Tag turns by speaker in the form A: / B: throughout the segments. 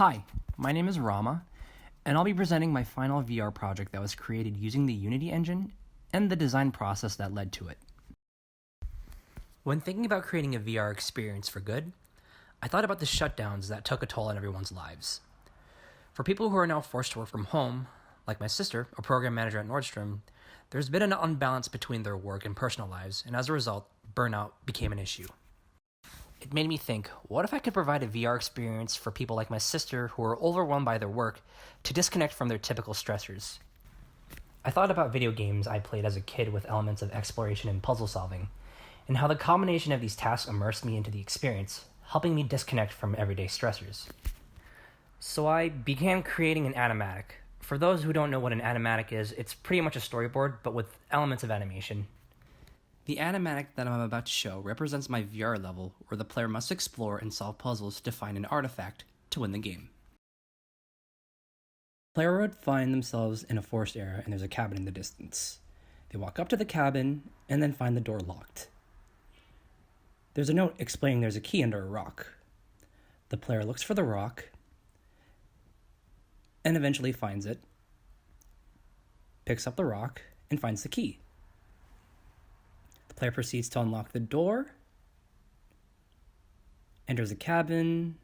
A: Hi, my name is Rama, and I'll be presenting my final VR project that was created using the Unity engine and the design process that led to it. When thinking about creating a VR experience for good, I thought about the shutdowns that took a toll on everyone's lives. For people who are now forced to work from home, like my sister, a program manager at Nordstrom, there's been an unbalance between their work and personal lives, and as a result, burnout became an issue. It made me think, what if I could provide a VR experience for people like my sister who are overwhelmed by their work to disconnect from their typical stressors? I thought about video games I played as a kid with elements of exploration and puzzle solving, and how the combination of these tasks immersed me into the experience, helping me disconnect from everyday stressors. So I began creating an animatic. For those who don't know what an animatic is, it's pretty much a storyboard, but with elements of animation. The animatic that I'm about to show represents my VR level, where the player must explore and solve puzzles to find an artifact to win the game. The player would find themselves in a forest area and there's a cabin in the distance. They walk up to the cabin and then find the door locked. There's a note explaining there's a key under a rock. The player looks for the rock and eventually finds it, picks up the rock, and finds the key. The player proceeds to unlock the door, enters the cabin.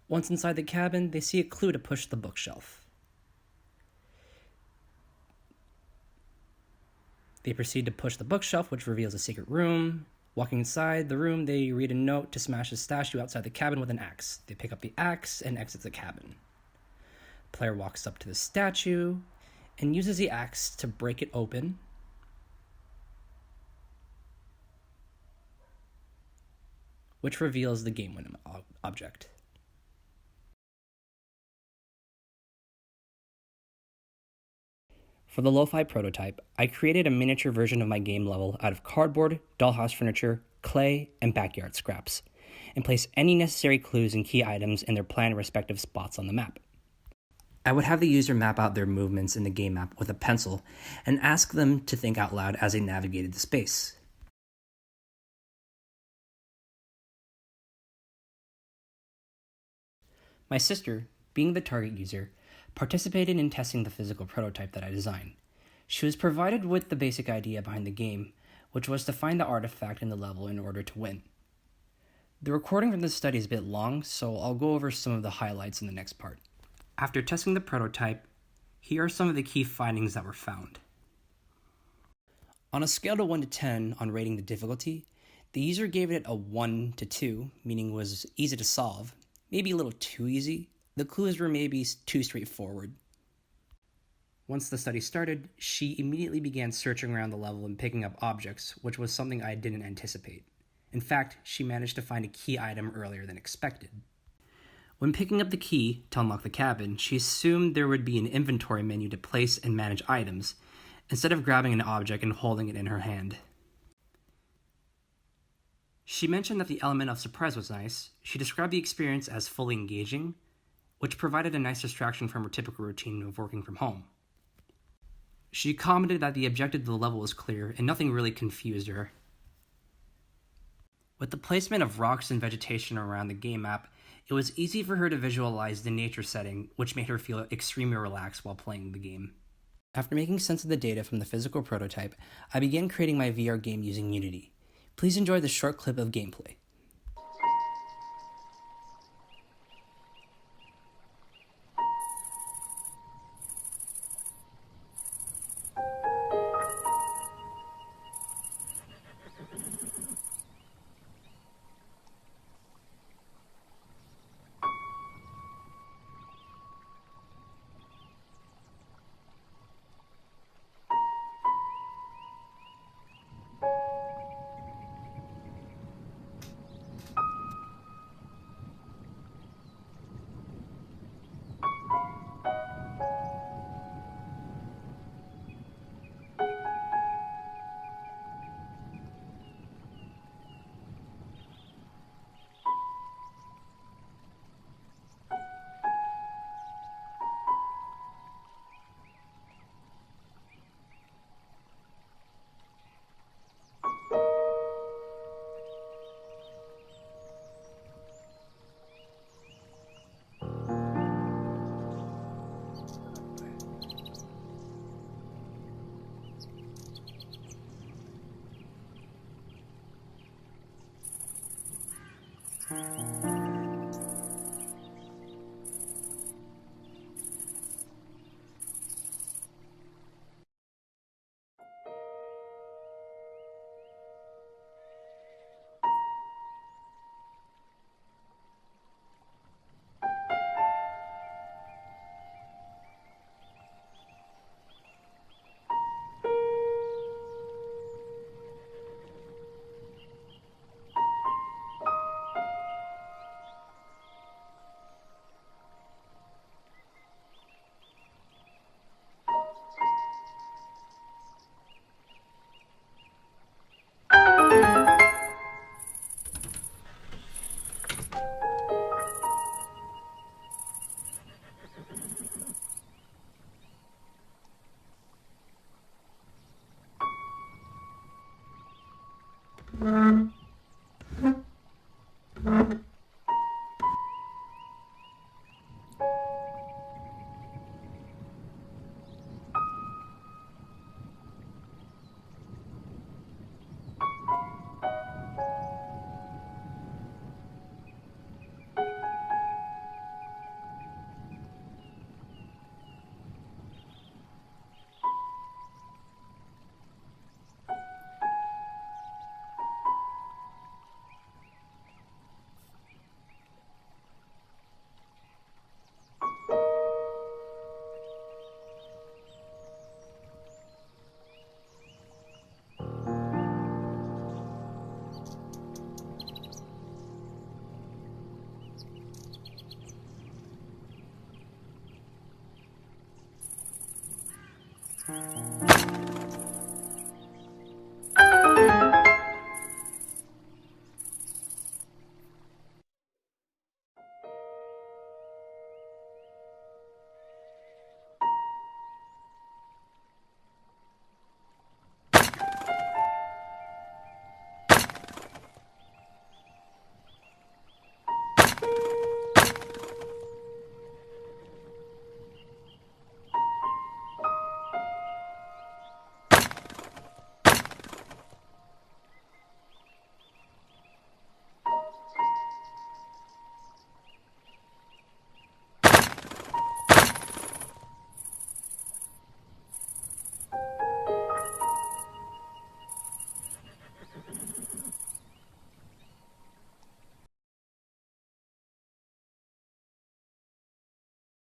A: Once inside the cabin, they see a clue to push the bookshelf. They proceed to push the bookshelf, which reveals a secret room. Walking inside the room, they read a note to smash a statue outside the cabin with an axe. They pick up the axe and exit the cabin. The player walks up to the statue and uses the axe to break it open. Which reveals the game-winning object. For the lo-fi prototype, I created a miniature version of my game level out of cardboard, dollhouse furniture, clay, and backyard scraps, and place any necessary clues and key items in their planned respective spots on the map. I would have the user map out their movements in the game map with a pencil and ask them to think out loud as they navigated the space. My sister, being the target user, participated in testing the physical prototype that I designed. She was provided with the basic idea behind the game, which was to find the artifact in the level in order to win. The recording from this study is a bit long, so I'll go over some of the highlights in the next part. After testing the prototype, here are some of the key findings that were found. On a scale of 1 to 10 on rating the difficulty, the user gave it a 1 to 2, meaning it was easy to solve, maybe a little too easy. The clues were maybe too straightforward. Once the study started, she immediately began searching around the level and picking up objects, which was something I didn't anticipate. In fact, she managed to find a key item earlier than expected. When picking up the key to unlock the cabin, she assumed there would be an inventory menu to place and manage items, instead of grabbing an object and holding it in her hand. She mentioned that the element of surprise was nice. She described the experience as fully engaging, which provided a nice distraction from her typical routine of working from home. She commented that the objective of the level was clear and nothing really confused her. With the placement of rocks and vegetation around the game map, it was easy for her to visualize the nature setting, which made her feel extremely relaxed while playing the game. After making sense of the data from the physical prototype, I began creating my VR game using Unity. Please enjoy this short clip of gameplay.